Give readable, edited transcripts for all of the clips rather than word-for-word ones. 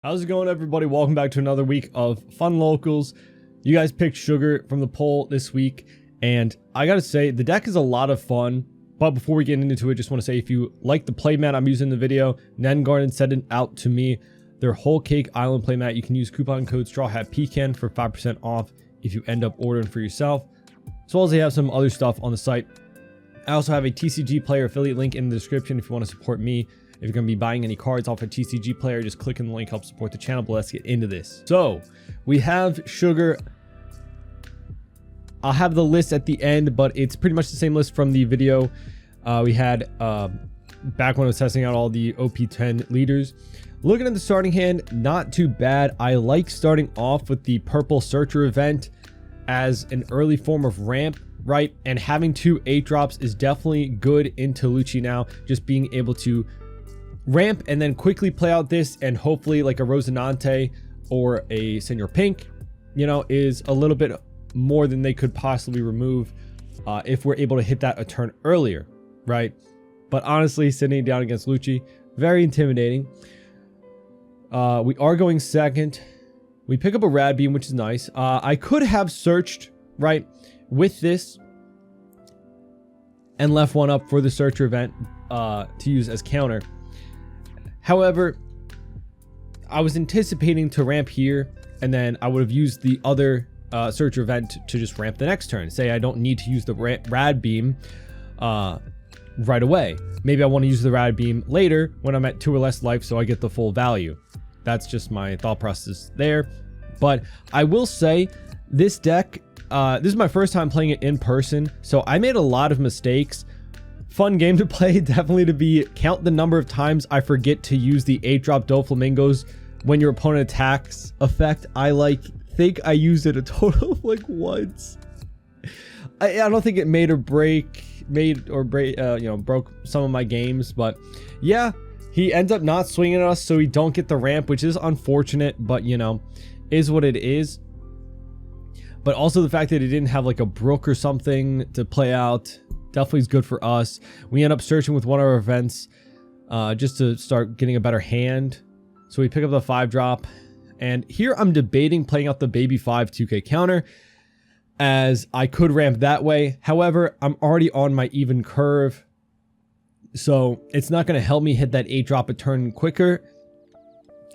How's it going, everybody? Welcome back to another week of Fun Locals. You guys picked Sugar from the poll this week, and I gotta say, the deck is a lot of fun. But before we get into it, just want to say, if you like the playmat I'm using in the video, Nen Garden sent it out to me. Their Whole Cake Island playmat. You can use coupon code StrawHatPecan for 5% off if you end up ordering for yourself. As well as they have some other stuff on the site. I also have a TCG Player affiliate link in the description if you want to support me. If you're going to be buying any cards off a TCG Player, just click on the link, help support the channel. But let's get into this. So we have Sugar. I'll have the list at the end, but it's pretty much the same list from the video we had back when I was testing out all the OP10 leaders. Looking at the starting hand, not too bad. I like starting off with the Purple Searcher event as an early form of ramp, right? And having 2 8-drops is definitely good into Lucci now. Just being able to ramp and then quickly play out this, and hopefully like a Rosinante or a Senior Pink, you know, is a little bit more than they could possibly remove if we're able to hit that a turn earlier, right? But honestly, sitting down against Lucci, very intimidating. We are going second. We pick up a Rad Beam, which is nice. I could have searched, right, with this and left one up for the Searcher event to use as counter. However, I was anticipating to ramp here, and then I would have used the other Searcher event to just ramp the next turn. Say I don't need to use the Rad Beam right away. Maybe I want to use the Rad Beam later when I'm at 2 or less life, so I get the full value. That's just my thought process there. But I will say, this deck, this is my first time playing it in person, so I made a lot of mistakes. Fun game to play, definitely to be. Count the number of times I forget to use the 8-drop Doflamingos when your opponent attacks effect. I think I used it a total of like once. I don't think it made or break, broke some of my games, but yeah, he ends up not swinging at us, so we don't get the ramp, which is unfortunate, but you know, is what it is. But also the fact that he didn't have like a Brook or something to play out definitely is good for us. We end up searching with one of our events just to start getting a better hand. So we pick up the 5-drop, and here I'm debating playing out the Baby 5 2K counter, as I could ramp that way. However, I'm already on my even curve, so it's not going to help me hit that 8-drop a turn quicker.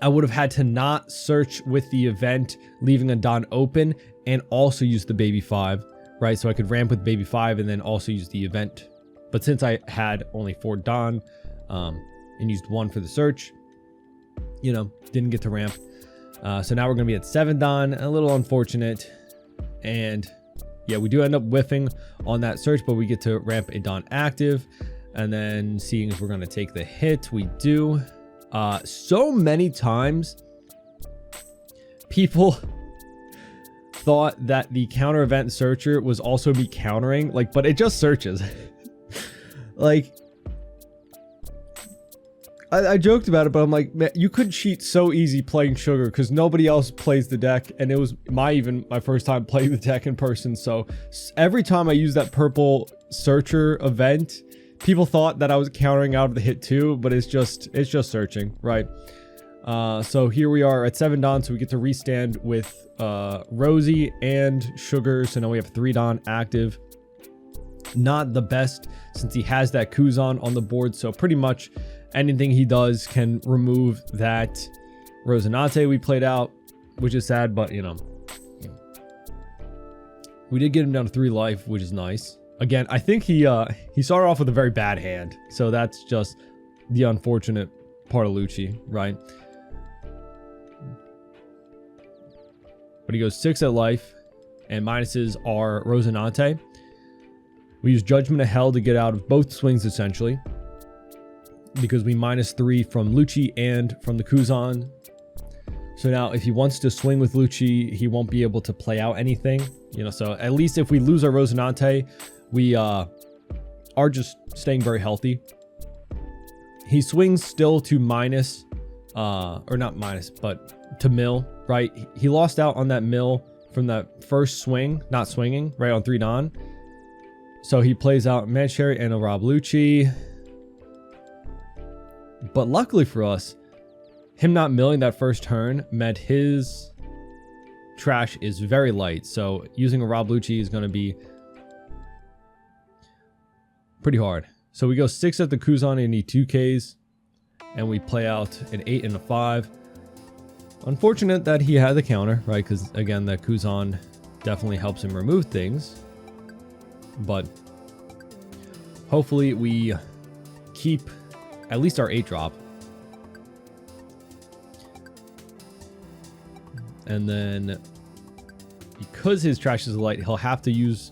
I would have had to not search with the event, leaving a Don open, and also use the Baby 5, right? So I could ramp with Baby 5 and then also use the event. But since I had only 4 Don and used 1 for the search, you know, didn't get to ramp. So now we're going to be at 7 Don, a little unfortunate. And yeah, we do end up whiffing on that search, but we get to ramp a Don active. And then seeing if we're going to take the hit, we do. So many times people thought that the counter event Searcher was also be countering, like, but it just searches. Like, I joked about it, but I'm like, man, you could cheat so easy playing Sugar because nobody else plays the deck, and it was my first time playing the deck in person. So every time I use that Purple Searcher event, people thought that I was countering out of the hit too, but it's just searching, right? So here we are at 7 Don, so we get to restand with Rosie and Sugar. So now we have 3 Don active. Not the best since he has that Kuzan on the board, so pretty much anything he does can remove that Rosinante we played out, which is sad, but you know, we did get him down to 3 life, which is nice. Again, I think he started off with a very bad hand, so that's just the unfortunate part of Lucci, right? But he goes 6 at life, and minuses are Rosinante. We use Judgment of Hell to get out of both swings, essentially, because we -3 from Lucci and from the Kuzan. So now if he wants to swing with Lucci, he won't be able to play out anything, you know. So at least if we lose our Rosinante, we are just staying very healthy. He swings still to minus, or not minus, but to mill, right? He lost out on that mill from that first swing, not swinging, right, on 3 Don. So he plays out Mancherry and a Rob Lucci. But luckily for us, him not milling that first turn meant his trash is very light. So using a Rob Lucci is going to be pretty hard. So we go 6 at the Kuzan and need 2Ks. And we play out an 8 and a 5. Unfortunate that he had the counter, right? Because again, that Kuzan definitely helps him remove things. But hopefully we keep at least our 8 drop. And then because his trash is light, he'll have to use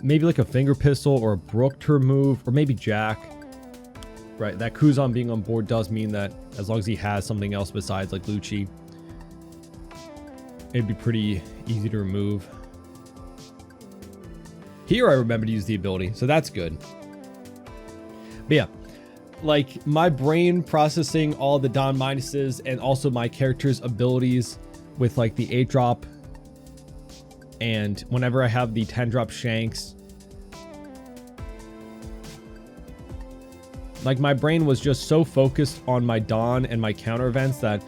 maybe like a finger pistol or a Brook to remove, or maybe Jack. Right, that Kuzan being on board does mean that as long as he has something else besides like Lucci, it'd be pretty easy to remove. Here I remember to use the ability, so that's good. But yeah, like my brain processing all the Don minuses and also my character's abilities with like the 8 drop, and whenever I have the 10 drop Shanks, like my brain was just so focused on my Don and my counter events that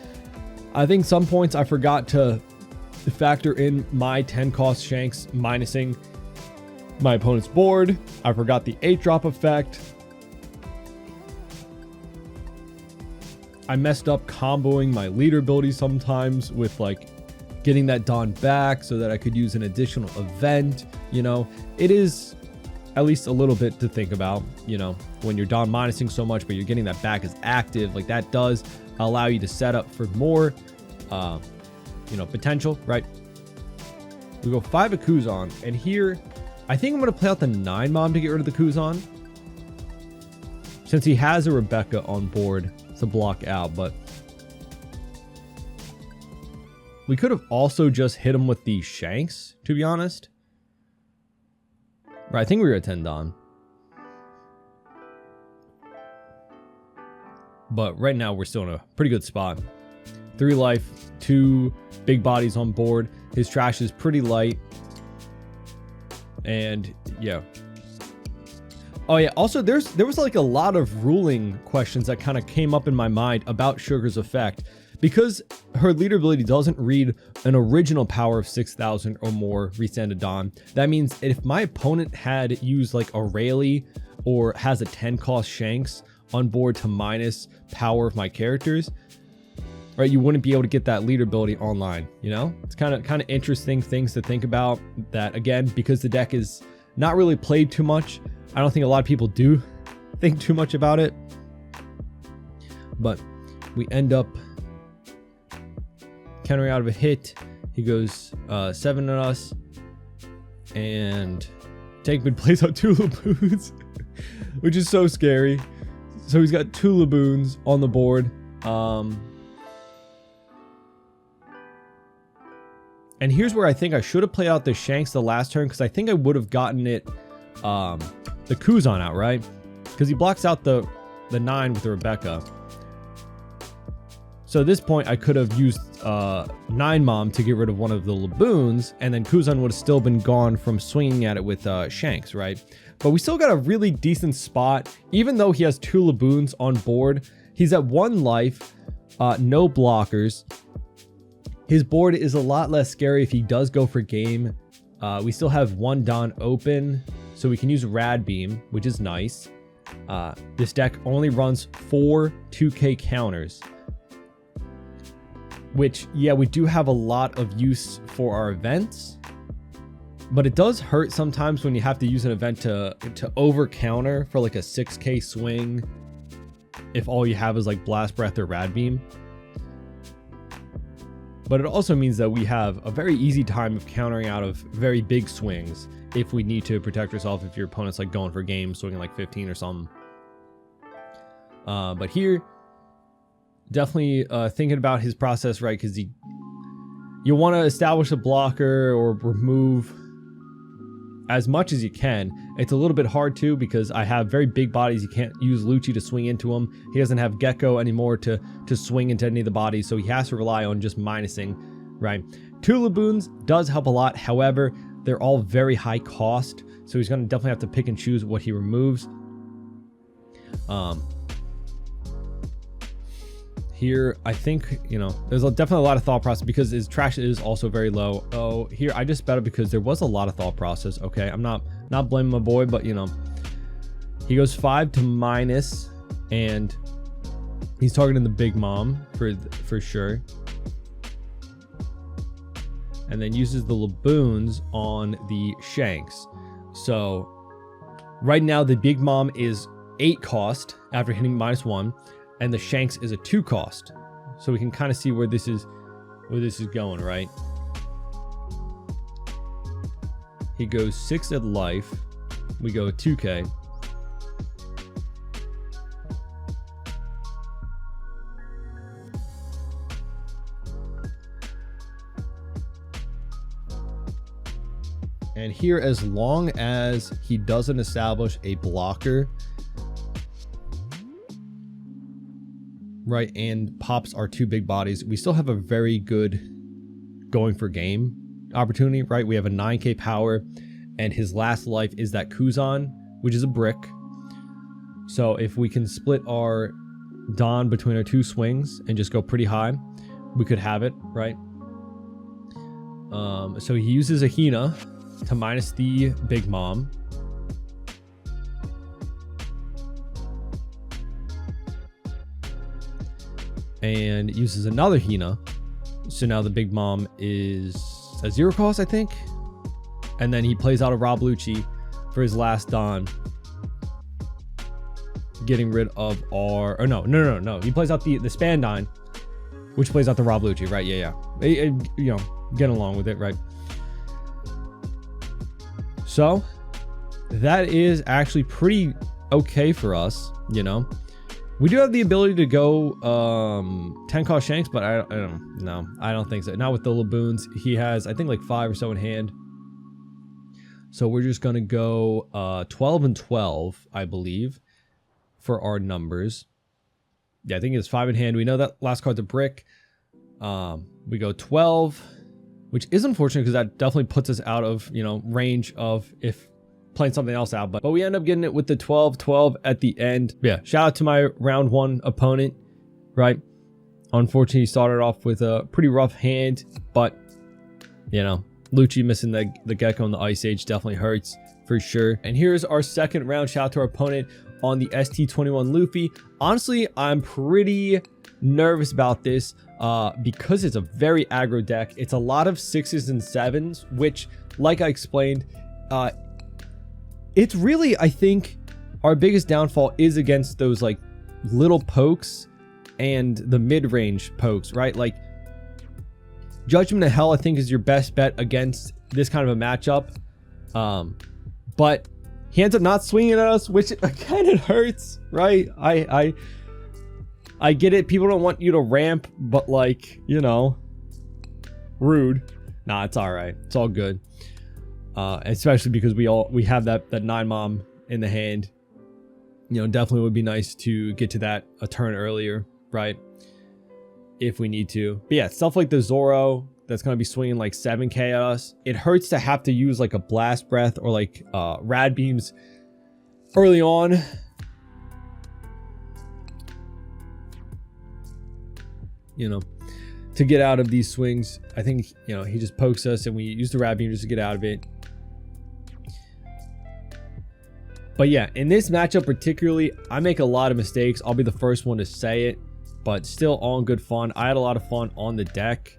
I think some points I forgot to factor in my 10 cost Shanks minusing my opponent's board. I forgot the 8 drop effect. I messed up comboing my leader ability sometimes with like getting that Don back so that I could use an additional event. You know, it is at least a little bit to think about, you know, when you're Don minusing so much, but you're getting that back as active, like that does allow you to set up for more, you know, potential, right? We go 5 at Kuzan, and here, I think I'm going to play out the 9 mom to get rid of the Kuzan, since he has a Rebecca on board to block out, but we could have also just hit him with the Shanks, to be honest. Right, I think we were at 10 Don. But right now we're still in a pretty good spot. 3 life, 2 big bodies on board. His trash is pretty light. And yeah. Oh yeah, also there was like a lot of ruling questions that kind of came up in my mind about Sugar's effect. Because her leader ability doesn't read an original power of 6,000 or more resanded Don, that means if my opponent had used like a Rayleigh or has a 10 cost Shanks on board to minus power of my characters, right, you wouldn't be able to get that leader ability online, you know? It's kind of interesting things to think about, that again, because the deck is not really played too much, I don't think a lot of people do think too much about it. But we end up countering out of a hit. He goes 7 on us, and Tankman plays out 2 Laboons, which is so scary. So he's got 2 Laboons on the board. And here's where I think I should have played out the Shanks the last turn, because I think I would have gotten it, the Kuzan out, right? Because he blocks out the 9 with the Rebecca. So at this point, I could have used 9 Mom to get rid of one of the Laboons, and then Kuzan would have still been gone from swinging at it with Shanks, right? But we still got a really decent spot. Even though he has 2 Laboons on board, he's at 1 life, no blockers. His board is a lot less scary if he does go for game. We still have 1 Don open, so we can use Rad Beam, which is nice. This deck only runs 4 2K counters, which, yeah, we do have a lot of use for our events, but it does hurt sometimes when you have to use an event to over counter for like a 6K swing if all you have is like Blast Breath or Rad Beam. But it also means that we have a very easy time of countering out of very big swings if we need to protect ourselves, if your opponent's like going for game, swinging like 15 or something. But here, definitely thinking about his process, right? Because you want to establish a blocker or remove as much as you can. It's a little bit hard too, because I have very big bodies. You can't use Lucci to swing into him. He doesn't have Gecko anymore to swing into any of the bodies, so he has to rely on just minusing, right? 2 Laboons does help a lot. However, they're all very high cost, so he's going to definitely have to pick and choose what he here, I think, you know, there's definitely a lot of thought process because his trash is also very low. Oh, here I just bet it because there was a lot of thought process. Okay, I'm not blaming my boy, but you know, he goes 5 to minus, and he's targeting the Big Mom for sure, and then uses the Laboons on the Shanks. So right now the Big Mom is 8 cost after hitting -1, and the Shanks is a 2 cost. So we can kind of see where this is going, right? He goes 6 at life. We go 2k. And here, as long as he doesn't establish a blocker, right, and pops our 2 big bodies, we still have a very good going for game opportunity, right? We have a 9k power, and his last life is that Kuzan, which is a brick. So if we can split our Don between our 2 swings and just go pretty high, we could have it, right? So he uses a Hina to minus the Big Mom. And uses another Hina. So now the Big Mom is a 0 cost, I think. And then he plays out a Rob Lucci for his last Don. Getting rid of our... Or no. He plays out the Spandine, which plays out the Rob Lucci, right? Yeah. You know, get along with it, right? So that is actually pretty okay for us, you know. We do have the ability to go 10 cost Shanks, but I don't think so. Not with the Laboons. He has, I think, like 5 or so in hand. So we're just going to go 12 and 12, I believe, for our numbers. Yeah, I think it's 5 in hand. We know that last card's a brick. We go 12, which is unfortunate because that definitely puts us out of, you know, range of if playing something else out. But we end up getting it with the 12 at the end. Yeah, shout out to my round 1 opponent, right? Unfortunately, he started off with a pretty rough hand, but, you know, Lucci missing the Gecko and the Ice Age definitely hurts for sure. And here's our second round. Shout out to our opponent on the ST21 Luffy. Honestly, I'm pretty nervous about this because it's a very aggro deck. It's a lot of 6s and 7s, which, like I explained, it's really, I think, our biggest downfall is against those like little pokes and the mid-range pokes, right? Like Judgment of Hell, I think, is your best bet against this kind of a matchup. But he ends up not swinging at us, which again, it hurts, right? I get it. People don't want you to ramp, but like, you know, rude. Nah, it's all right. It's all good. Especially because we have that 9 mom in the hand. You know, definitely would be nice to get to that a turn earlier, right? If we need to. But yeah, stuff like the Zoro that's going to be swinging like 7k at us. It hurts to have to use like a Blast Breath or like Rad Beams early on. You know, to get out of these swings. I think, you know, he just pokes us and we use the Rad Beam just to get out of it. But yeah, in this matchup particularly, I make a lot of mistakes. I'll be the first one to say it, but still all in good fun. I had a lot of fun on the deck.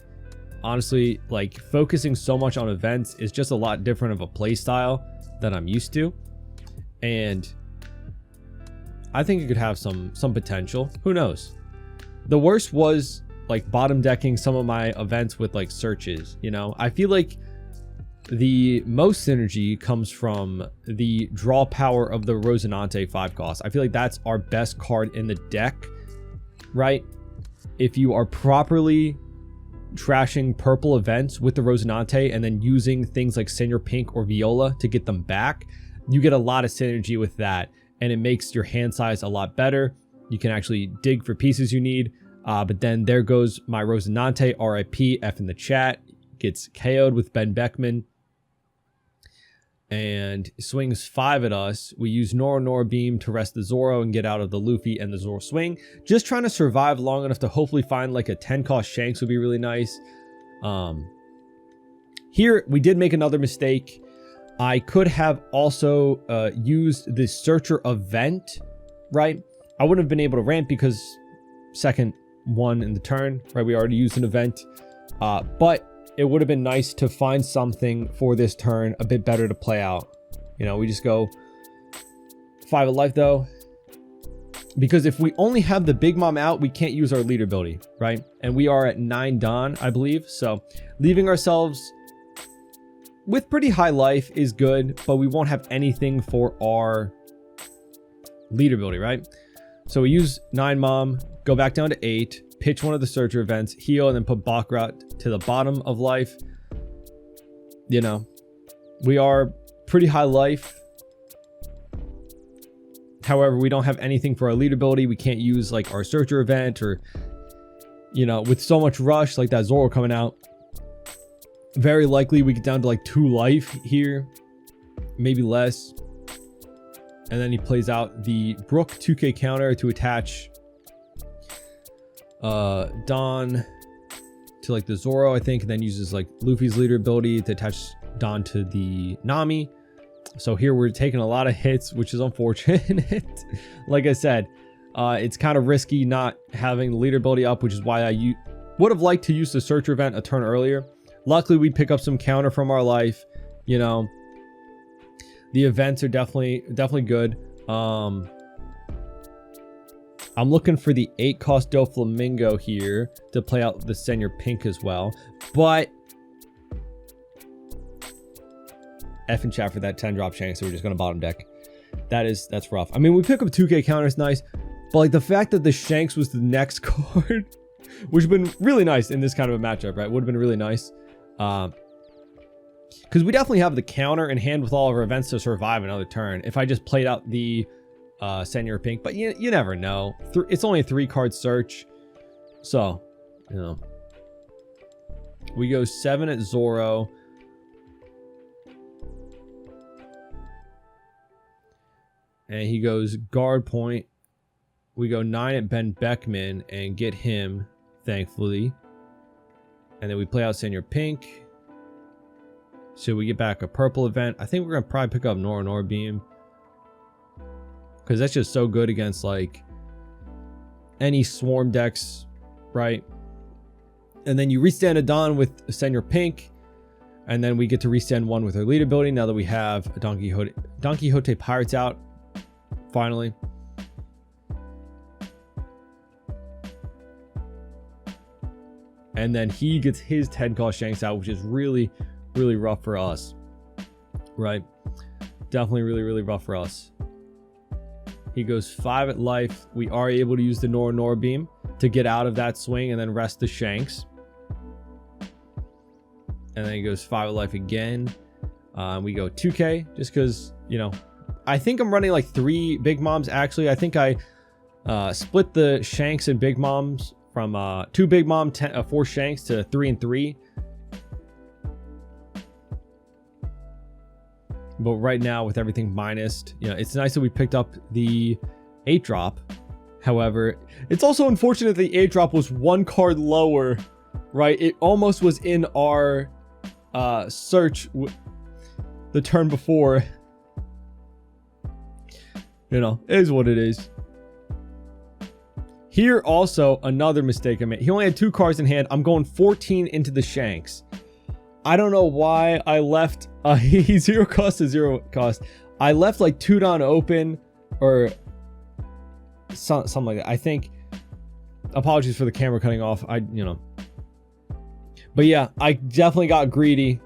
Honestly, like focusing so much on events is just a lot different of a play style that I'm used to. And I think it could have some potential. Who knows? The worst was like bottom decking some of my events with like searches, you know? I feel like the most synergy comes from the draw power of the Rosinante 5 cost. I feel like that's our best card in the deck, right? If you are properly trashing purple events with the Rosinante and then using things like Senior Pink or Viola to get them back, you get a lot of synergy with that, and it makes your hand size a lot better. You can actually dig for pieces you need. But then there goes my Rosinante, RIP, F in the chat, gets KO'd with Ben Beckman. and swings 5 at us. We use Nora Beam to rest the Zoro and get out of the Luffy and the Zoro swing. Just trying to survive long enough to hopefully find like a 10 cost Shanks would be really nice. Here we did make another mistake. I could have also used the Searcher event, right? I wouldn't have been able to ramp because second one in the turn, right? We already used an event, but it would have been nice to find something for this turn a bit better to play out. You know, we just go 5 of life though, because if we only have the Big Mom out, we can't use our leader ability, right? And we are at 9 Dawn, I believe. So leaving ourselves with pretty high life is good, but we won't have anything for our leader ability, right? So we use 9 Mom, go back down to 8, pitch one of the Searcher events, heal, and then put Baccarat to the bottom of life. You know, we are pretty high life. However, we don't have anything for our lead ability. We can't use like our Searcher event, or, you know, with so much rush like that Zoro coming out, very likely we get down to like 2 life here, maybe less. And then he plays out the Brook 2k counter to attach Dawn to like the Zoro, I think, and then uses like Luffy's leader ability to attach Dawn to the Nami. So here we're taking a lot of hits, which is unfortunate. Like I said, it's kind of risky not having the leader ability up, which is why I would have liked to use the Searcher event a turn earlier. Luckily, we pick up some counter from our life. You know, the events are definitely good. I'm looking for the 8 cost Doflamingo here to play out the Senior Pink as well, but F and chat for that 10 drop Shanks, so we're just gonna bottom deck. That's rough. I mean, we pick up 2k counters, nice, but like the fact that the Shanks was the next card, which would have been really nice in this kind of a matchup, right? Would have been really nice. Because we definitely have the counter in hand with all of our events to survive another turn. If I just played out the Senior Pink, but you never know. It's only a 3-card search, so you know. We go 7 at Zoro. And he goes guard point. We go 9 at Ben Beckman and get him, thankfully. And then we play out Senior Pink. So we get back a purple event. I think we're going to probably pick up Nora Beam, because that's just so good against like any swarm decks, right? And then you restand a Dawn with Senior Pink. And then we get to restand 1 with our lead ability now that we have a Don Quixote Pirates out. Finally. And then he gets his 10 cost Shanks out, which is really rough for us, right? Definitely really rough for us. He goes 5 at life. We are able to use the Nora Beam to get out of that swing and then rest the Shanks. And then he goes 5 at life again. We go 2k just because, you know, I think I'm running like 3 Big Moms. Actually, I think I split the Shanks and Big Moms from 2 Big Mom, 4 Shanks to 3 and 3. But right now, with everything minused, you know, it's nice that we picked up the 8 drop. However, it's also unfortunate the 8 drop was 1 card lower, right? It almost was in our search the turn before. You know, it is what it is. Here also, another mistake I made. He only had 2 cards in hand. I'm going 14 into the Shanks. I don't know why I left 0 cost to 0 cost. I left like 2 Dawn open or something like that. I think, apologies for the camera cutting off. But yeah, I definitely got greedy.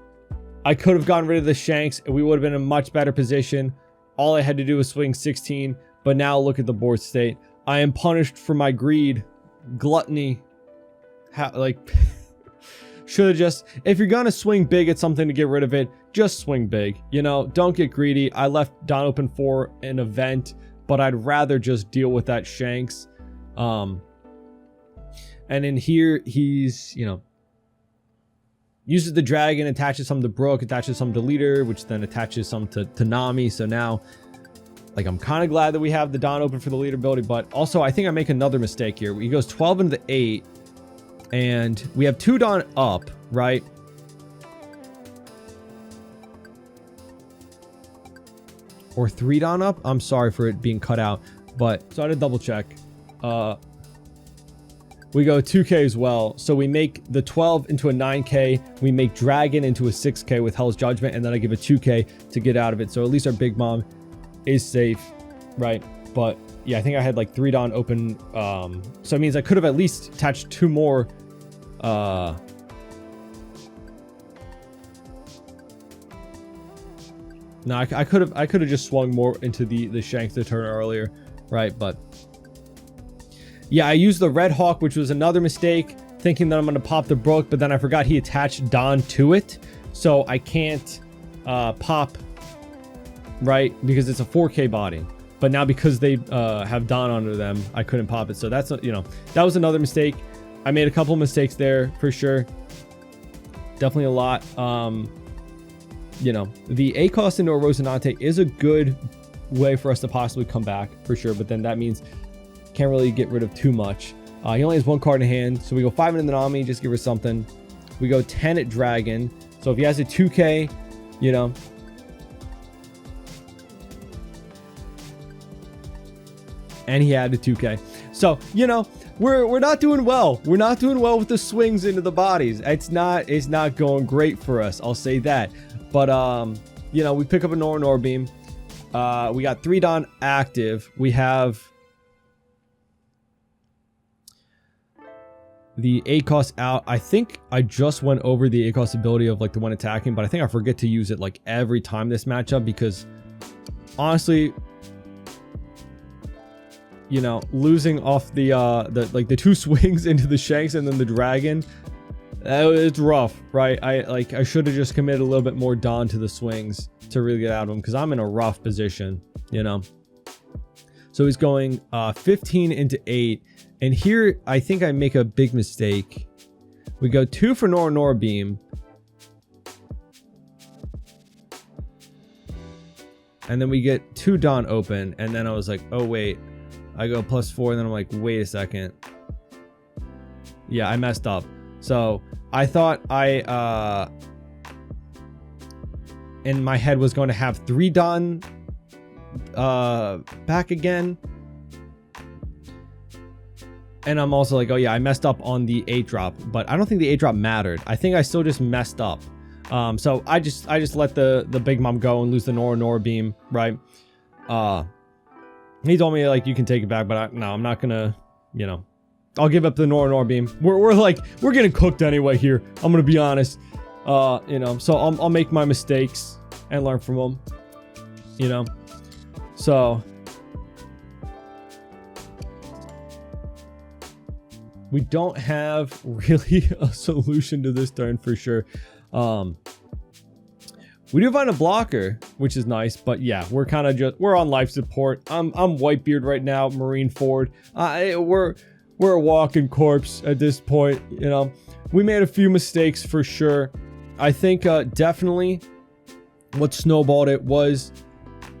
I could have gotten rid of the Shanks and we would have been in a much better position. All I had to do was swing 16, but now look at the board state. I am punished for my greed, gluttony. Should have just, if you're gonna swing big at something to get rid of it, just swing big. You know, don't get greedy. I left Dawn open for an event, but I'd rather just deal with that Shanks. And in here, he's, you know, uses the dragon, attaches some to Brook, attaches some to Leader, which then attaches some to Nami. So now, like, I'm kind of glad that we have the Dawn open for the Leader ability, but also I think I make another mistake here. He goes 12 into the 8, and we have 2 Dawn up, right? Or 3 Dawn up? I'm sorry for it being cut out, but so I had to double check. We go 2k as well, so we make the 12 into a 9k, we make Dragon into a 6k with Hell's Judgment, and then I give a 2k to get out of it, so at least our Big Mom is safe, right? But yeah, I think I had like 3 Dawn open, so it means I could have at least attached 2 more, no, I could have just swung more into the Shanks the turn earlier, right? But yeah, I used the Red Hawk, which was another mistake, thinking that I'm going to pop the Brook, but then I forgot he attached Dawn to it, so I can't pop, right? Because it's a 4k body. But now because they have Dawn under them, I couldn't pop it. So that's, you know, that was another mistake. I made a couple mistakes there for sure. Definitely a lot. You know, the ACOS into a Rosinante is a good way for us to possibly come back for sure, but then that means can't really get rid of too much. He only has 1 card in hand, so we go 5 into the Nami, just give her something. We go 10 at Dragon, so if he has a 2k, you know, and he had a 2k, so you know, we're not doing well. We're not doing well with the swings into the bodies. It's not going great for us, I'll say that. But you know, we pick up a Nor beam. We got 3 Dawn active. We have the ACOS out. I think I just went over the ACOS ability of like the one attacking, but I think I forget to use it like every time this matchup, because honestly, you know, losing off the like the 2 swings into the Shanks and then the Dragon, it's rough, right? I should have just committed a little bit more Dawn to the swings to really get out of him, because I'm in a rough position, you know. So he's going 15 into 8, and here I think I make a big mistake. We go 2 for Nora beam, and then we get 2 Dawn open, and then I was like, oh wait, I go +4, and then I'm like, wait a second, yeah, I messed up. So I thought I in my head was going to have 3 Dawn back again, and I'm also like, oh yeah, I messed up on the 8 drop, but I don't think the 8 drop mattered. I think I still just messed up. So I just let the Big Mom go and lose the Nora beam, right? He told me like, you can take it back, but no, I'm not gonna, you know, I'll give up the Nora beam. We're getting cooked anyway here, I'm gonna be honest. You know, so I'll make my mistakes and learn from them, you know. So we don't have really a solution to this turn for sure. We do find a blocker, which is nice, but yeah, we're kind of we're on life support. I'm Whitebeard right now, Marine Ford. We're a walking corpse at this point, you know. We made a few mistakes for sure. I think definitely what snowballed it was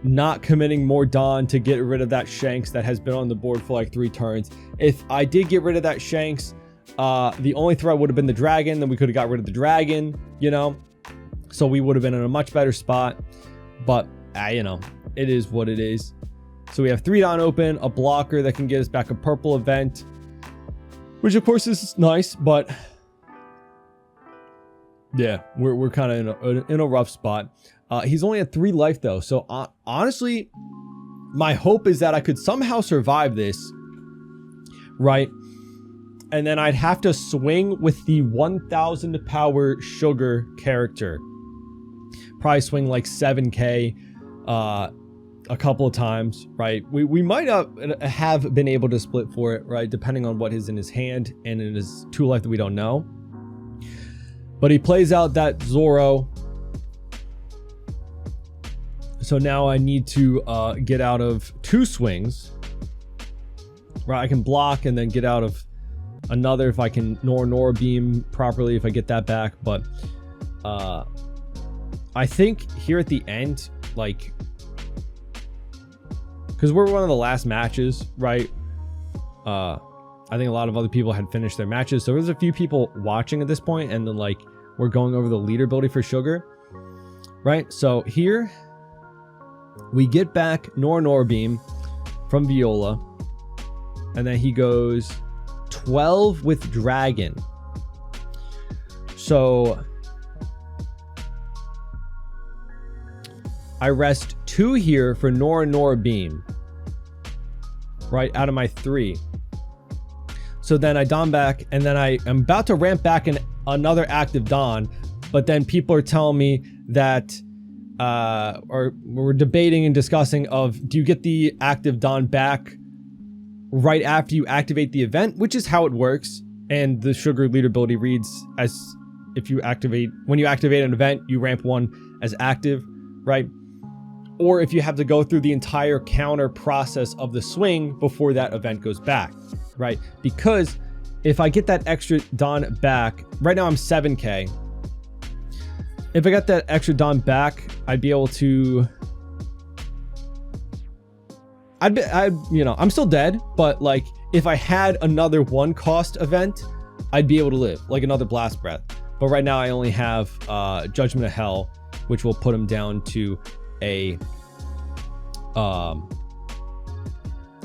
not committing more Dawn to get rid of that Shanks that has been on the board for like 3 turns. If I did get rid of that Shanks, the only threat would have been the Dragon. Then we could have got rid of the Dragon, you know. So we would have been in a much better spot. But, you know, it is what it is. So we have 3 Dawn open, a blocker that can get us back a purple event, which of course is nice, but yeah, we're kind of in a rough spot. He's only at 3 life though, so honestly, my hope is that I could somehow survive this, right? And then I'd have to swing with the 1000 power sugar character. Probably swing like 7k a couple of times, right? We might have been able to split for it, right? Depending on what is in his hand and in his 2 life that we don't know. But he plays out that Zoro. So now I need to get out of 2 swings. Right, I can block and then get out of another if I can Nora beam properly, if I get that back. But I think here at the end, like, because we're one of the last matches, right? I think a lot of other people had finished their matches, so there's a few people watching at this point, and then like we're going over the leader ability for Sugar, right? So here we get back Nora beam from Viola, and then he goes 12 with Dragon. So I rest 2 here for Nora beam, right, out of my 3. So then I Dawn back, and then I am about to ramp back in another active Dawn, but then people are telling me that, or we're debating and discussing of, do you get the active Dawn back right after you activate the event, which is how it works, and the Sugar leader ability reads as if you activate, when you activate an event, you ramp 1 as active, right? Or if you have to go through the entire counter process of the swing before that event goes back, right? Because if I get that extra Dawn back, right now I'm 7k. If I got that extra Dawn back, I'd be able to, you know, I'm still dead, but like if I had another 1 cost event, I'd be able to live, like another Blast Breath. But right now I only have Judgment of Hell, which will put him down to a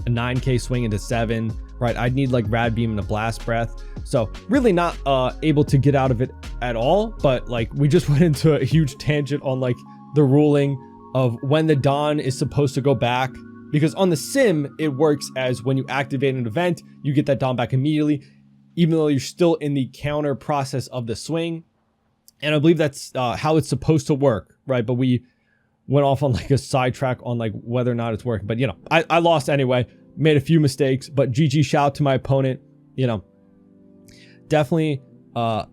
9k swing into 7, right? I'd need like Rad Beam and a Blast Breath, so really not able to get out of it at all. But like we just went into a huge tangent on like the ruling of when the Dawn is supposed to go back, because on the sim it works as when you activate an event, you get that Dawn back immediately, even though you're still in the counter process of the swing. And I believe that's how it's supposed to work, right? But we went off on like a sidetrack on like whether or not it's working. But you know, I lost anyway, made a few mistakes, but GG, shout out to my opponent. You know, definitely a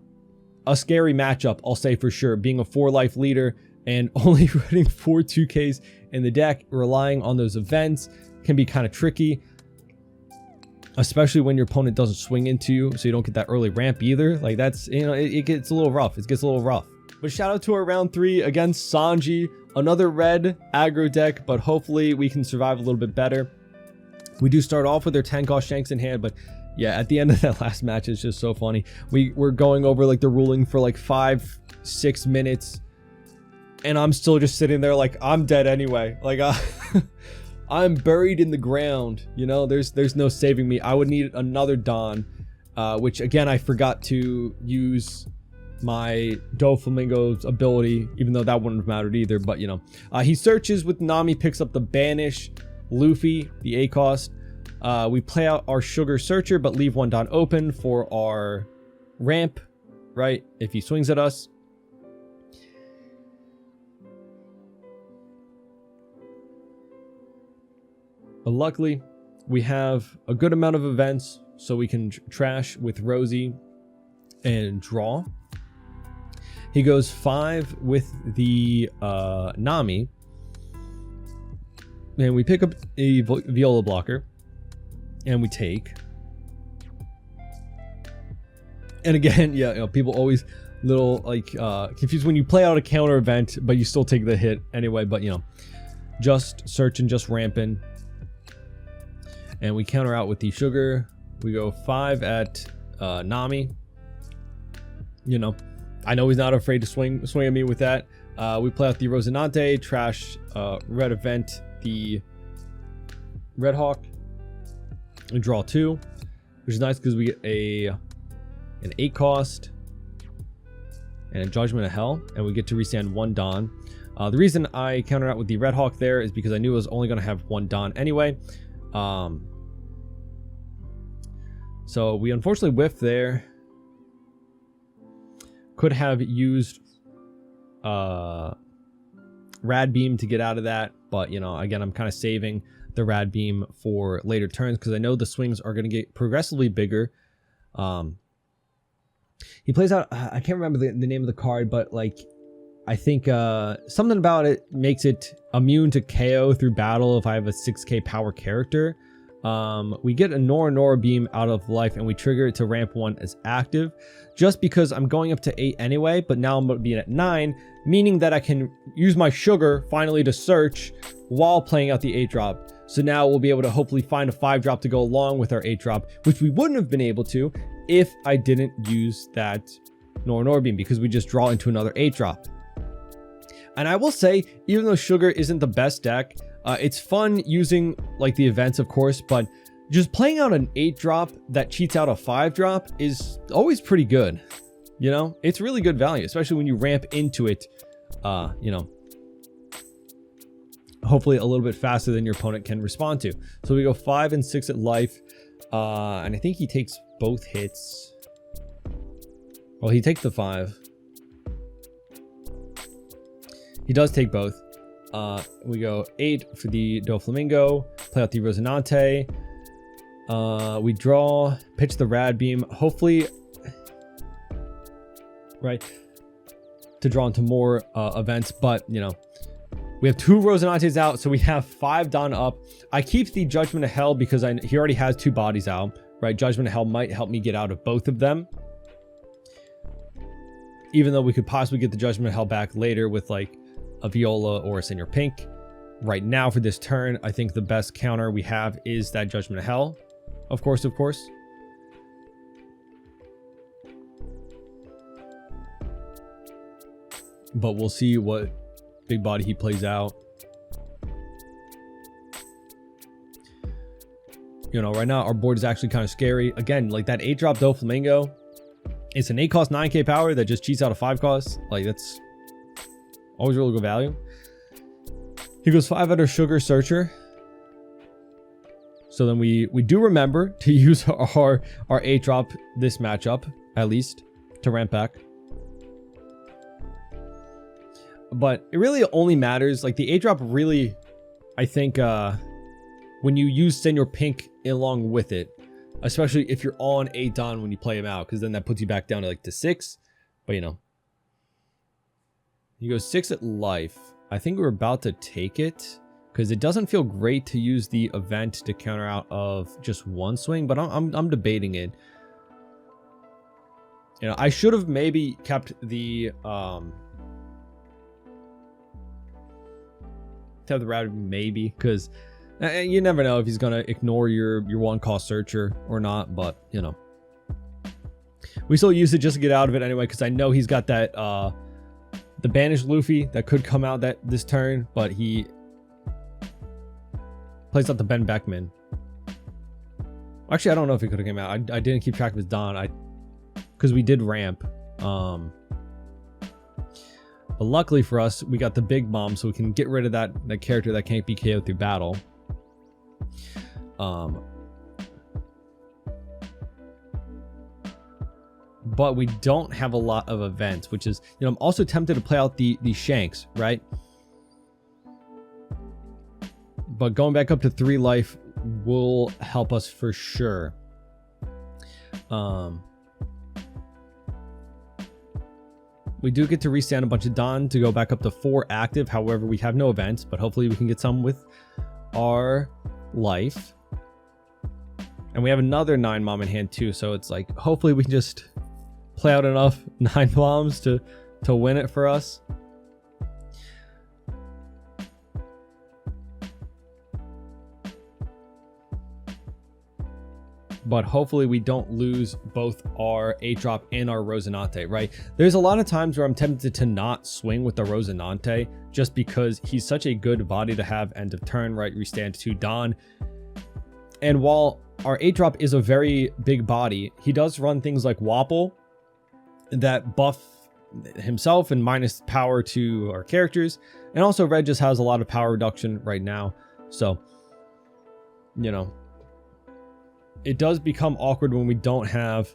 scary matchup, I'll say for sure. Being a 4-life leader and only running 4 2Ks in the deck, relying on those events can be kind of tricky, especially when your opponent doesn't swing into you, so you don't get that early ramp either. Like that's, you know, it gets a little rough. It gets a little rough. But shout out to our round 3 against Sanji. Another red aggro deck, but hopefully we can survive a little bit better. We do start off with their 10 cost Shanks in hand, but yeah, at the end of that last match, it's just so funny. We're going over like the ruling for like 5-6 minutes, and I'm still just sitting there like I'm dead anyway. Like I'm buried in the ground. You know, there's no saving me. I would need another Dawn, which again I forgot to use my Doflamingo's ability, even though that wouldn't have mattered either. But you know, he searches with Nami, picks up the Banish Luffy, the A cost. We play out our Sugar Searcher, but leave 1 Dawn open for our ramp, right? If he swings at us. But luckily, we have a good amount of events, so we can trash with Rosie and draw. He goes 5 with the Nami, and we pick up a Viola blocker, and we take. And again, yeah, you know, people always little like confused when you play out a counter event, but you still take the hit anyway. But you know, just searching, just ramping, and we counter out with the Sugar. We go 5 at Nami. You know, I know he's not afraid to swing at me with that. We play out the Rosinante, trash red event, the Red Hawk, and draw 2, which is nice because we get an 8 cost and a Judgment of Hell, and we get to restand 1 Dawn. The reason I countered out with the Red Hawk there is because I knew I was only going to have 1 Dawn anyway. So we unfortunately whiffed there. Could have used Rad Beam to get out of that, but you know, again, I'm kind of saving the Rad Beam for later turns because I know the swings are going to get progressively bigger. He plays out, I can't remember the name of the card, but like I think something about it makes it immune to KO through battle if I have a 6k power character. we get a Nora beam out of life and we trigger it to ramp 1 as active, just because I'm going up to 8 anyway, but now I'm going to be at 9, meaning that I can use my sugar finally to search while playing out the 8 drop. So now we'll be able to hopefully find a 5 drop to go along with our 8 drop, which we wouldn't have been able to if I didn't use that Nora beam, because we just draw into another 8 drop. And I will say, even though sugar isn't the best deck, it's fun using like the events, of course, but just playing out an 8 drop that cheats out a 5 drop is always pretty good. You know, it's really good value, especially when you ramp into it, you know, hopefully a little bit faster than your opponent can respond to. So we go 5 and 6 at life, and I think he takes both hits. Well, he takes the 5. He does take both. We go 8 for the Doflamingo, play out the Rosinante. We draw, pitch the Rad Beam, hopefully, right, to draw into more events, but, you know, we have 2 Rosinantes out, so we have 5 Don up. I keep the Judgment of Hell because he already has 2 bodies out, right? Judgment of Hell might help me get out of both of them, even though we could possibly get the Judgment of Hell back later with, like, a Viola or a Senior Pink. Right now for this turn, I think the best counter we have is that Judgment of Hell. Of course. But we'll see what big body he plays out. You know, right now our board is actually kind of scary. Again, like that 8 drop Doflamingo, it's an 8 cost 9k power that just cheats out a 5 cost. Like, that's always really good value. He goes 5 at our Sugar Searcher. So then we do remember to use our 8 drop this matchup, at least, to ramp back. But it really only matters, like the 8 drop really, I think, when you use Senior Pink along with it, especially if you're on 8 Don when you play him out, because then that puts you back down to like to 6. But you know, he goes 6 at life. I think we're about to take it, because it doesn't feel great to use the event to counter out of just 1 swing, but I'm debating it. You know, I should have maybe kept the rabbit, maybe, because you never know if he's gonna ignore your 1 cost searcher or not. But you know, we still use it just to get out of it anyway, because I know he's got that the banished Luffy that could come out this turn, but he plays out the Ben Beckman. Actually, I don't know if he could have came out. I didn't keep track of his Don, because we did ramp. But luckily for us, we got the big bomb, so we can get rid of that character that can't be KO'd through battle. But we don't have a lot of events, which is, you know, I'm also tempted to play out the Shanks, right? But going back up to 3 life will help us for sure. We do get to restand a bunch of Don to go back up to 4 active. However, we have no events, but hopefully we can get some with our life. And we have another 9 Mom in hand too, so it's like, hopefully we can just play out enough 9 bombs to win it for us. But hopefully we don't lose both our 8 drop and our Rosinante, right? There's a lot of times where I'm tempted to not swing with the Rosinante just because he's such a good body to have end of turn, right? We stand 2 Don. And while our 8 drop is a very big body, he does run things like Wapple that buff himself and minus power to our characters. And also Red just has a lot of power reduction right now. So, you know, it does become awkward when we don't have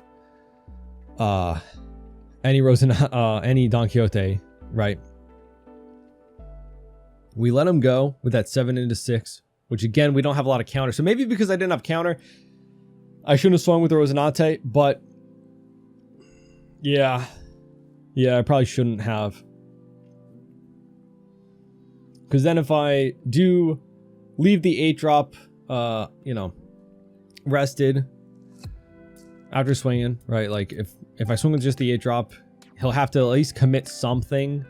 any Don Quixote, right? We let him go with that 7 into 6, which again, we don't have a lot of counter. So maybe because I didn't have counter, I shouldn't have swung with the Rosinante, but yeah, I probably shouldn't have. Because then if I do leave the 8 drop, you know, rested after swinging, right? Like if I swing with just the 8 drop, he'll have to at least commit something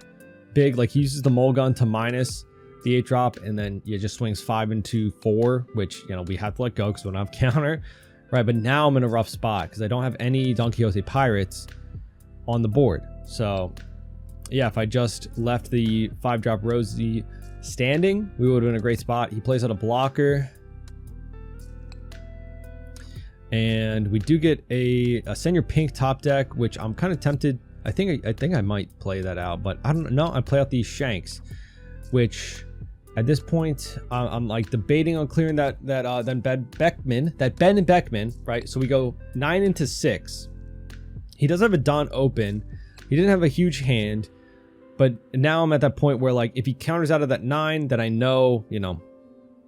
big. Like he uses the mole gun to minus the 8 drop, and then he just swings 5 into 4, which, you know, we have to let go because we don't have counter, right? But now I'm in a rough spot because I don't have any Don Quixote pirates on the board. So yeah, if I just left the 5 drop Rosie standing, we would have been in a great spot. He plays out a blocker, and we do get a senior pink top deck, which I'm kind of tempted. I think I might play that out, but I don't know. I play out these Shanks, which at this point I'm like debating on clearing that Ben and Beckman, right? So we go 9 into 6. He does have a Don open. He didn't have a huge hand, but now I'm at that point where, like, if he counters out of that 9, then I know, you know,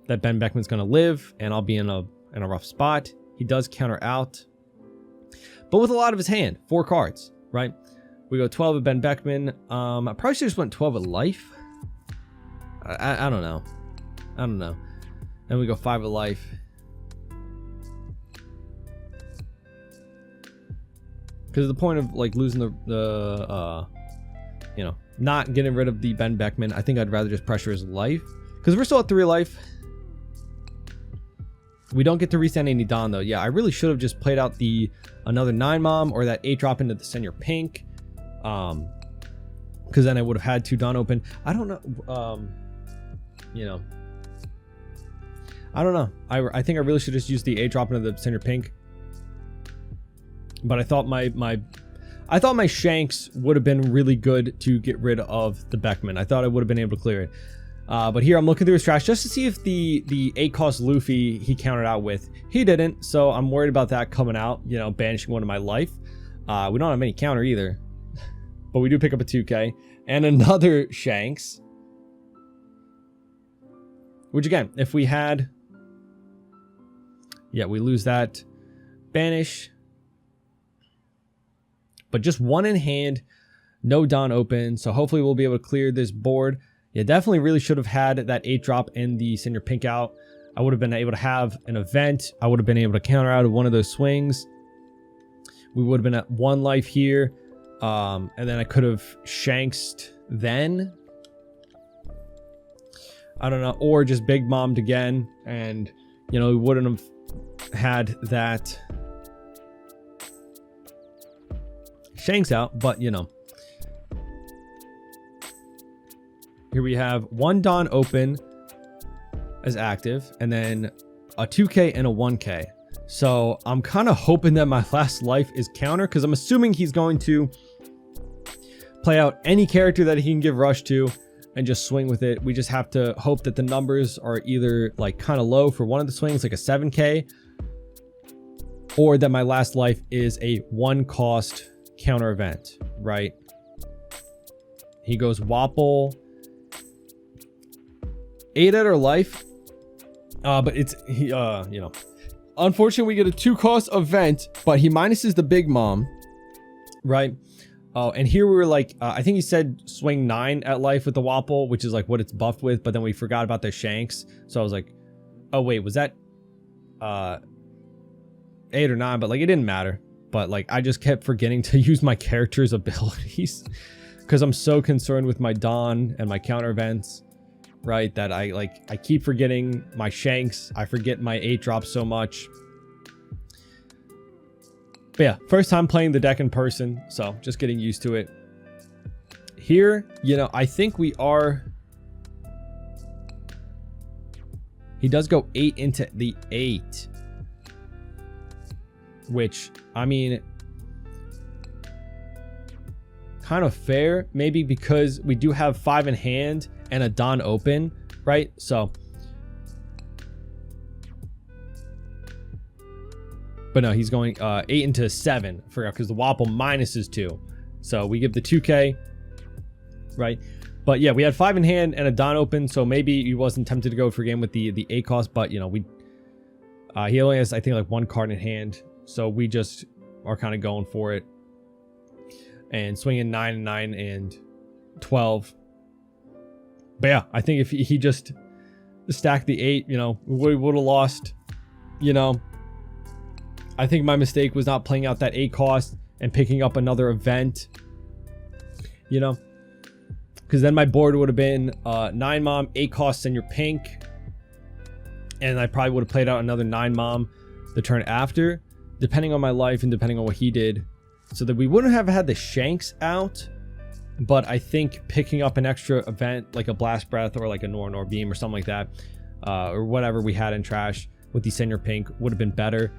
that Ben Beckman's gonna live, and I'll be in a rough spot. He does counter out, but with a lot of his hand, 4 cards, right? We go 12 at Ben Beckman. I probably should just went 12 at life. I don't know. I don't know. Then we go 5 at life. Because the point of, like, losing the you know, not getting rid of the Ben Beckman, I think I'd rather just pressure his life. Because we're still at 3 life. We don't get to restand any Don, though. Yeah, I really should have just played out another 9 mom or that 8 drop into the senior pink. Because then I would have had 2 Don open. I don't know. You know, I don't know. I think I really should just use the 8 drop into the senior pink. But I thought my Shanks would have been really good to get rid of the Beckman. I thought I would have been able to clear it. But here I'm looking through his trash just to see if the 8 cost Luffy he countered out with. He didn't, so I'm worried about that coming out, you know, banishing one of my life. We don't have any counter either, but we do pick up a 2K and another Shanks. Which again, if we had, yeah, we lose that banish. But just 1 in hand, no Don open, so hopefully we'll be able to clear this board. Yeah, definitely really should have had that 8 drop and the senior pink out. I would have been able to have an event. I would have been able to counter out of one of those swings. We would have been at 1 life here. And then I could have Shanksed then. I don't know. Or just big mommed again. And, you know, we wouldn't have had that Shanks out. But, you know. Here we have 1 Don open as active, and then a 2K and a 1K. So I'm kind of hoping that my last life is counter, because I'm assuming he's going to play out any character that he can give rush to and just swing with it. We just have to hope that the numbers are either like kind of low for one of the swings, like a 7K, or that my last life is a 1 cost counter event, right? He goes Wapple. 8 at our life, but it's you know, unfortunately we get a 2 cost event, but he minuses the big mom, right? Oh, and here we were like, I think he said swing 9 at life with the Wapple, which is like what it's buffed with, but then we forgot about the Shanks, so I was like, oh wait, was that 8 or 9? But like it didn't matter. But like I just kept forgetting to use my character's abilities because I'm so concerned with my Don and my counter events. Right, that I keep forgetting my Shanks. I forget my 8 drops so much. But yeah, first time playing the deck in person, so just getting used to it. Here, you know, I think we are. He does go 8 into the 8, which, I mean, kind of fair, maybe because we do have 5 in hand and a Don open, right? So, but no, he's going 8 into 7. I forgot, because the Wapple minuses 2, so we give the 2K, right? But yeah, we had 5 in hand and a Don open, so maybe he wasn't tempted to go for game with the 8 cost, but you know, he only has, I think, like 1 card in hand, so we just are kind of going for it and swinging 9 and 9 and 12. But yeah, I think if he just stacked the 8, you know, we would have lost, you know, I think my mistake was not playing out that 8 cost and picking up another event, you know, because then my board would have been 9 mom, 8 costs, and your pink, and I probably would have played out another 9 mom the turn after, depending on my life and depending on what he did, so that we wouldn't have had the Shanks out. But I think picking up an extra event like a Blast Breath or like a Nor Beam or something like that, or whatever we had in trash with the Senior Pink would have been better.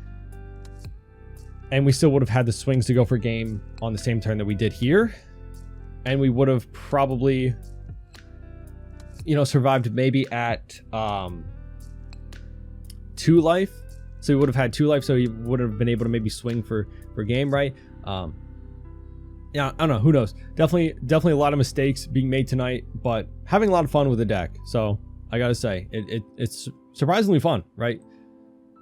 And we still would have had the swings to go for game on the same turn that we did here. And we would have probably, you know, survived maybe at 2 life. So he would have had 2 life, so he would have been able to maybe swing for game, right? Yeah, I don't know. Who knows? Definitely a lot of mistakes being made tonight, but having a lot of fun with the deck. So I gotta say, it's surprisingly fun, right?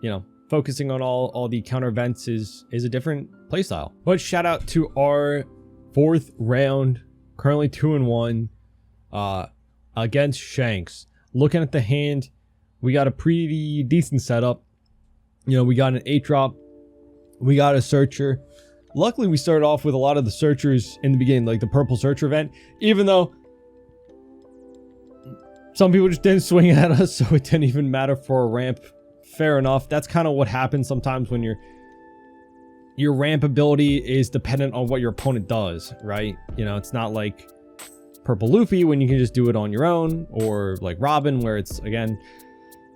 You know, focusing on all the counter events is a different playstyle. But shout out to our 4th round, currently 2-1, against Shanks. Looking at the hand, we got a pretty decent setup. You know, we got an 8-drop, we got a searcher. Luckily, we started off with a lot of the searchers in the beginning, like the purple searcher event, even though some people just didn't swing at us, so it didn't even matter for a ramp. Fair enough. That's kind of what happens sometimes when your ramp ability is dependent on what your opponent does, right? You know, it's not like Purple Luffy when you can just do it on your own, or like Robin where it's, again,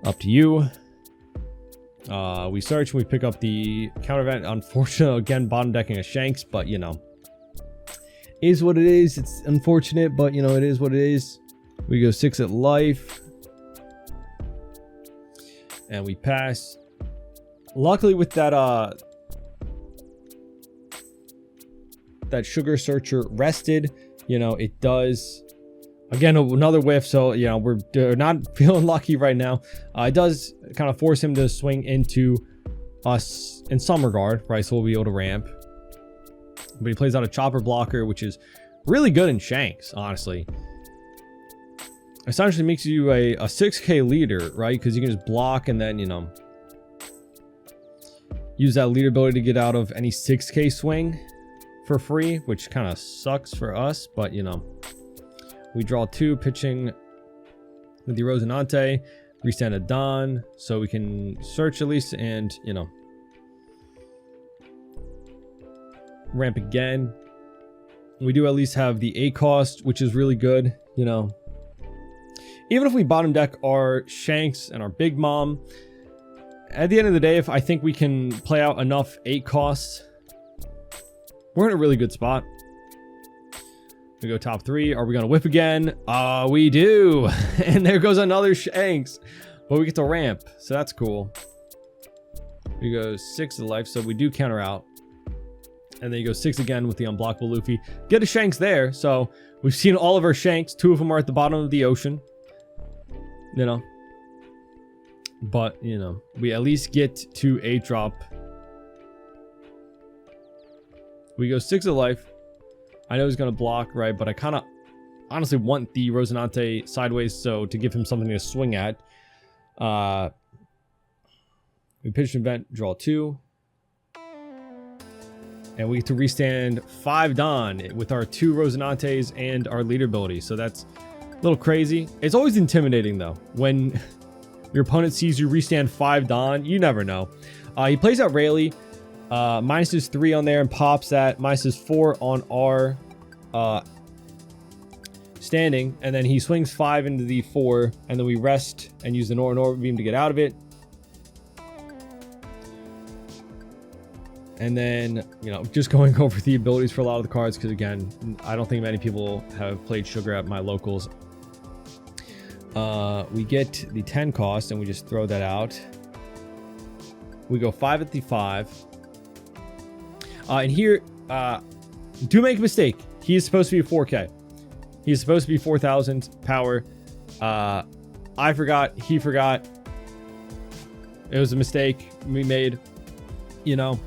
up to you. We search and we pick up the counter event. Unfortunately, again, bottom decking a Shanks, but you know, is what it is. It's unfortunate, but you know, it is what it is. We go 6 at life and we pass. Luckily with that that sugar searcher rested, you know, it does. Again, another whiff, so, you know, we're not feeling lucky right now. It does kind of force him to swing into us in some regard, right? So we'll be able to ramp. But he plays out a chopper blocker, which is really good in Shanks, honestly. Essentially makes you a 6k leader, right? Because you can just block and then, you know, use that leader ability to get out of any 6k swing for free, which kind of sucks for us, but, you know. We draw 2, pitching with the Rosinante, restand a Don, so we can search at least and, you know, ramp again. We do at least have the 8 cost, which is really good, you know. Even if we bottom deck our Shanks and our Big Mom, at the end of the day, if I think we can play out enough 8 costs, we're in a really good spot. We go top 3. Are we going to whip again? We do. And there goes another Shanks. But we get to ramp. So that's cool. We go 6 of life. So we do counter out. And then you go 6 again with the unblockable Luffy. Get a Shanks there. So we've seen all of our Shanks. 2 of them are at the bottom of the ocean. You know. But, you know, we at least get to 8-drop. We go 6 of life. I know he's going to block, right? But I kind of honestly want the Rosinante sideways, so to give him something to swing at. We pitch an event, draw 2. And we get to restand 5 Don with our 2 Rosinantes and our leader ability. So that's a little crazy. It's always intimidating, though. When your opponent sees you restand 5 Don, you never know. He plays out Rayleigh. Minus 3 on there and pops that. Minus 4 on our standing. And then he swings 5 into the 4. And then we rest and use the Nor Beam to get out of it. And then, you know, just going over the abilities for a lot of the cards. Because, again, I don't think many people have played Sugar at my locals. We get the 10 cost and we just throw that out. We go 5 at the 5. And here, do make a mistake. He is supposed to be 4K. He is supposed to be 4,000 power. I forgot. He forgot. It was a mistake we made. You know.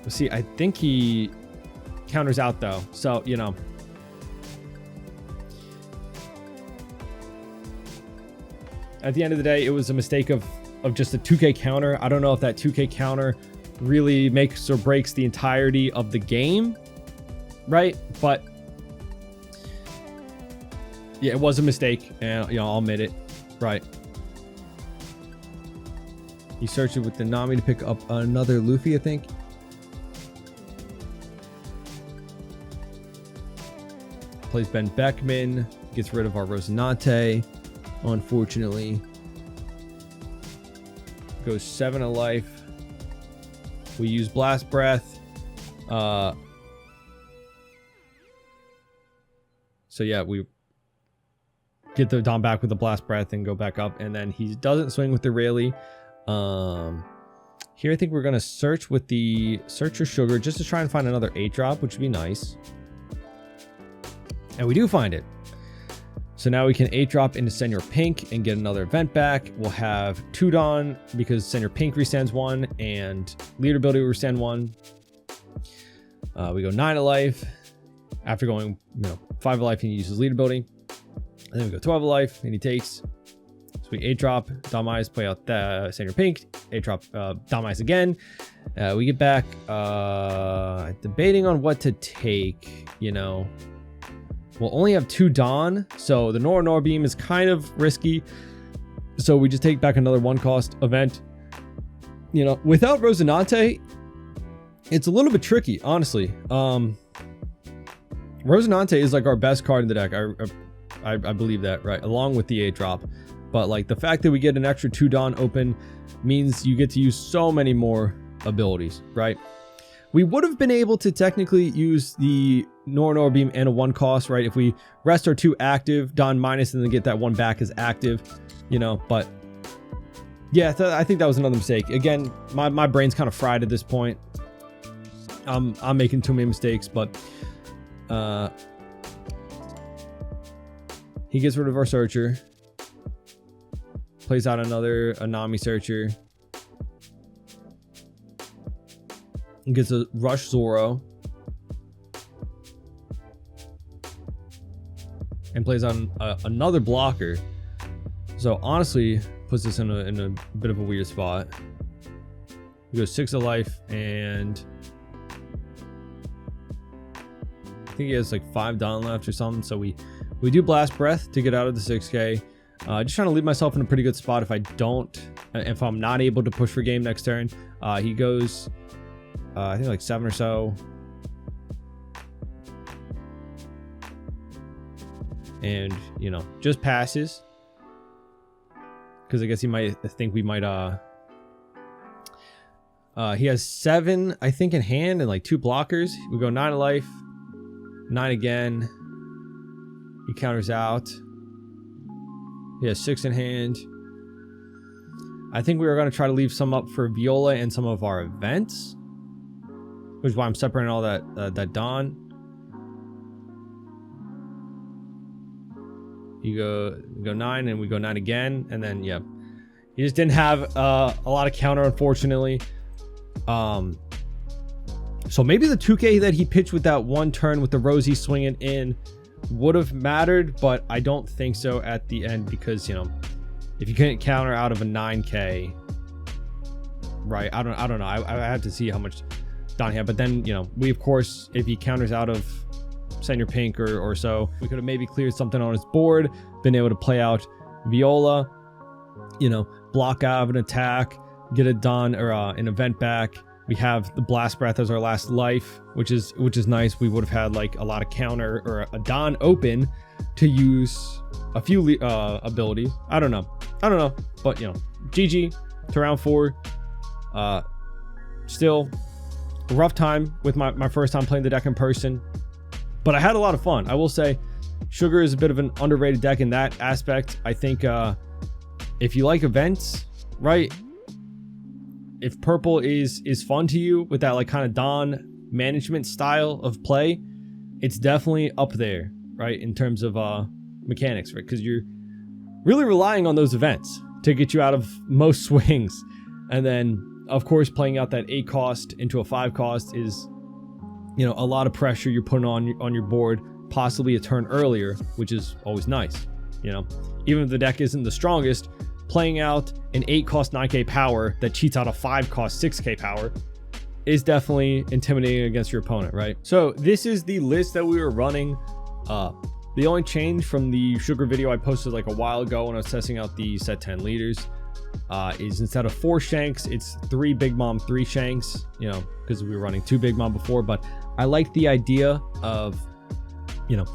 See, I think he counters out, though. So, you know. At the end of the day, it was a mistake of of just a 2k counter. I don't know if that 2k counter really makes or breaks the entirety of the game, right? But yeah, it was a mistake, and I'll admit it, right? You search it with the Nami to pick up another Luffy, I think. Plays Ben Beckman, gets rid of our Rosinante, unfortunately. Goes 7 of life. We use Blast Breath. So yeah, we get the Don back with the Blast Breath and go back up, and then he doesn't swing with the Rayleigh. Here I think we're gonna search with the Searcher Sugar just to try and find another 8-drop, which would be nice. And we do find it. So now we can 8-drop into Senor Pink and get another event back. We'll have 2 Dawn because Senor Pink resends 1 and Leader ability will resend 1. We go 9 of life. After going 5 of life, he uses Leader ability. And then we go 12 of life and he takes. So we 8-drop, Dom-Eyes, play out the Senor Pink, 8-drop Dom-Eyes again. We get back debating on what to take, We'll only have 2 Dawn, so the Nora Beam is kind of risky. So we just take back another 1-cost event. Without Rosinante, it's a little bit tricky, honestly. Rosinante is like our best card in the deck. I believe that, right? Along with the 8-drop. But like the fact that we get an extra 2 Dawn open means you get to use so many more abilities, right? We would have been able to technically use the Nora Beam and a 1-cost, right? If we rest our 2 active, Dawn minus, and then get that 1 back as active, but yeah, I think that was another mistake. Again, my brain's kind of fried at this point. I'm making too many mistakes, but he gets rid of our Searcher. Plays out another Nami Searcher. And gets a Rush Zoro. And plays on another blocker. So honestly, puts us in a bit of a weird spot. We go 6 of life, and I think he has like 5 Dawn left or something. So we do Blast Breath to get out of the 6k. Just trying to leave myself in a pretty good spot if I'm not able to push for game next turn. He goes I think like 7 or so. And, just passes. Because I guess he might think we might, he has 7, I think, in hand and like 2 blockers. We go 9 of life. 9 again. He counters out. He has 6 in hand. I think we were going to try to leave some up for Viola and some of our events. Which is why I'm separating all that Dawn. You go 9 and we go 9 again, and then yeah, he just didn't have a lot of counter, unfortunately. So maybe the 2k that he pitched with that 1 turn with the Rosie swinging in would have mattered, but I don't think so at the end, because if you couldn't counter out of a 9k, right? I don't know. I have to see how much Dawn he had, but then we, of course, if he counters out of Senor Pink or so, we could have maybe cleared something on his board, been able to play out Viola, block out of an attack, get a Dawn or an event back. We have the Blast Breath as our last life, which is nice. We would have had like a lot of counter or a Dawn open to use a few abilities. I don't know, but GG to round 4. Still a rough time with my first time playing the deck in person, but I had a lot of fun. I will say Sugar is a bit of an underrated deck in that aspect. I think if you like events, right, if purple is fun to you with that like kind of Dawn management style of play, it's definitely up there, right, in terms of mechanics, right? Because you're really relying on those events to get you out of most swings, and then of course playing out that 8 cost into a 5 cost is a lot of pressure you're putting on your board, possibly a turn earlier, which is always nice. Even if the deck isn't the strongest, playing out an 8 cost 9k power that cheats out a 5 cost 6k power is definitely intimidating against your opponent, right? So this is the list that we were running. The only change from the sugar video I posted like a while ago when I was testing out the set 10 leaders is instead of 4 Shanks, it's 3 Big Mom, 3 Shanks, you know, because we were running 2 Big Mom before. But I like the idea of, you know,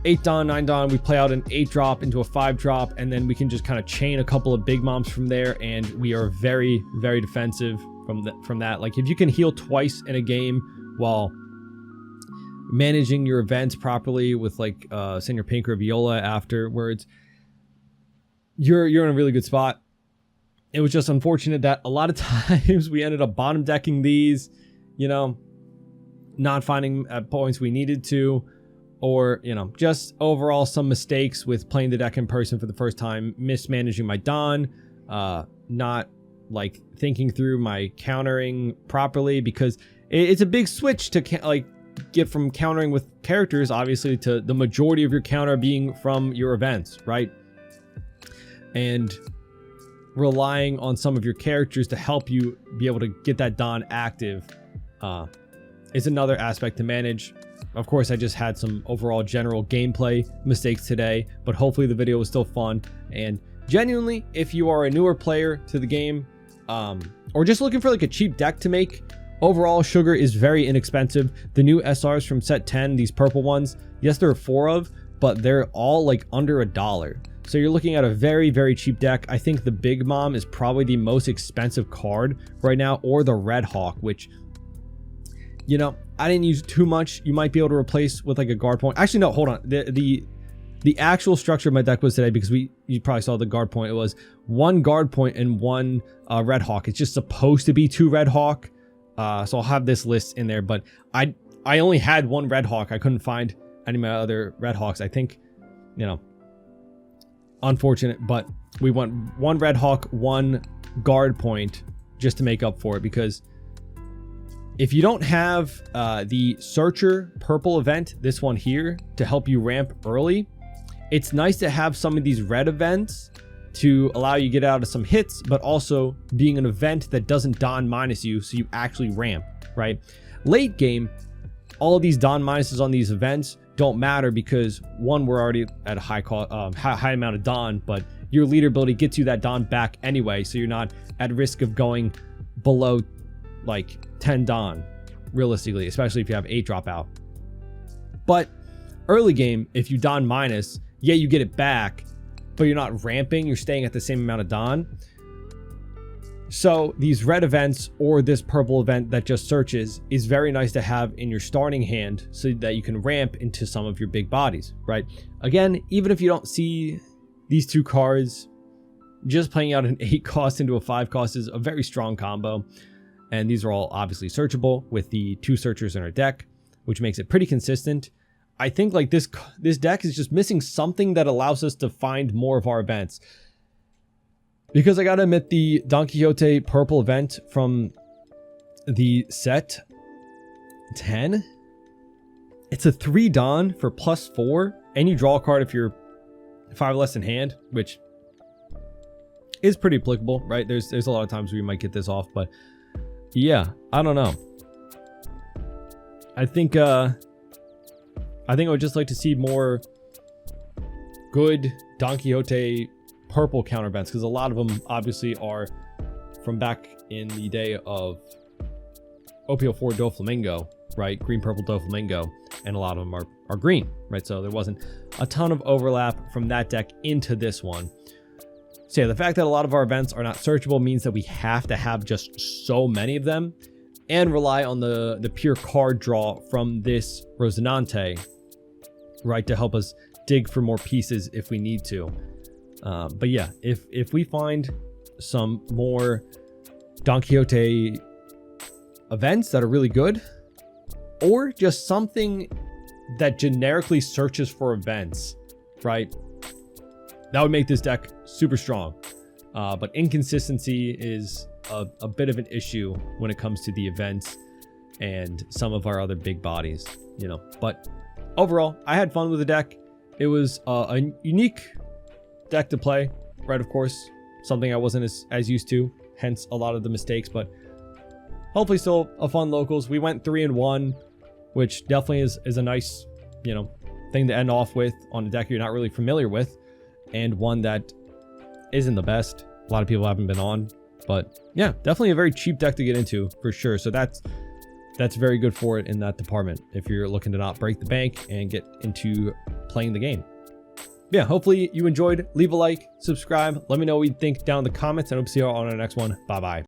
8 Don, 9 Don, we play out an 8 drop into a 5 drop, and then we can just kind of chain a couple of Big Moms from there, and we are very, very defensive from that. Like, if you can heal twice in a game while managing your events properly with like Senior Pink or Viola afterwards, you're in a really good spot. It was just unfortunate that a lot of times we ended up bottom decking these, you know, not finding at points we needed to, or, you know, just overall some mistakes with playing the deck in person for the first time, mismanaging my Don, not like thinking through my countering properly, because it's a big switch to like get from countering with characters, obviously, to the majority of your counter being from your events, right? And relying on some of your characters to help you be able to get that Don active is another aspect to manage. Of course, I just had some overall general gameplay mistakes today, but hopefully the video was still fun. And genuinely, if you are a newer player to the game, or just looking for like a cheap deck to make, overall sugar is very inexpensive. The new SRs from set 10, these purple ones, yes, there are 4 of, but they're all like under $1. So you're looking at a very, very cheap deck. I think the Big Mom is probably the most expensive card right now, or the Red Hawk, which, you know, I didn't use too much. You might be able to replace with like a guard point. Actually, no, hold on. The actual structure of my deck was today, because you probably saw the guard point. It was 1 guard point and 1 Red Hawk. It's just supposed to be 2 Red Hawk. So I'll have this list in there, but I only had 1 Red Hawk. I couldn't find any of my other Red Hawks. I think, you know, unfortunate, but we went 1 Red Hawk, 1 guard point just to make up for it, because if you don't have the Searcher purple event, this one here, to help you ramp early, it's nice to have some of these red events to allow you to get out of some hits, but also being an event that doesn't Don minus you, so you actually ramp, right? Late game, all of these Don minuses on these events don't matter, because 1, we're already at a high amount of Don, but your leader ability gets you that Don back anyway, so you're not at risk of going below like 10 Don, realistically, especially if you have 8 drop out. But early game, if you Don minus, yeah, you get it back, but you're not ramping, you're staying at the same amount of Don. So these red events, or this purple event that just searches, is very nice to have in your starting hand so that you can ramp into some of your big bodies, right? Again, even if you don't see these 2 cards, just playing out an 8 cost into a 5 cost is a very strong combo. And these are all obviously searchable with the 2 searchers in our deck, which makes it pretty consistent. I think like this deck is just missing something that allows us to find more of our events. Because I gotta admit, the Don Quixote purple event from the set 10, it's a 3 Don for +4, and you draw a card if you're 5 less in hand, which is pretty applicable, right? There's a lot of times where you might get this off, but yeah, I don't know. I think I would just like to see more good Don Quixote purple counter events, because a lot of them obviously are from back in the day of OP10 Doflamingo, right? Green purple Doflamingo, and a lot of them are green, right? So there wasn't a ton of overlap from that deck into this one. So yeah, the fact that a lot of our events are not searchable means that we have to have just so many of them and rely on the pure card draw from this Rosinante, right, to help us dig for more pieces if we need to. But yeah, if we find some more Don Quixote events that are really good, or just something that generically searches for events, right, that would make this deck super strong. But inconsistency is a bit of an issue when it comes to the events and some of our other big bodies, you know. But overall, I had fun with the deck. It was a unique deck to play. right? Of course, something I wasn't as used to, hence a lot of the mistakes, but hopefully still a fun locals. We went 3-1, which definitely is a nice, you know, thing to end off with on a deck you're not really familiar with, and one that isn't the best. A lot of people haven't been on, but yeah, definitely a very cheap deck to get into for sure. So that's very good for it in that department if you're looking to not break the bank and get into playing the game. Yeah, hopefully you enjoyed. Leave a like, subscribe, let me know what you think down in the comments, and I hope to see you all on our next one. Bye bye.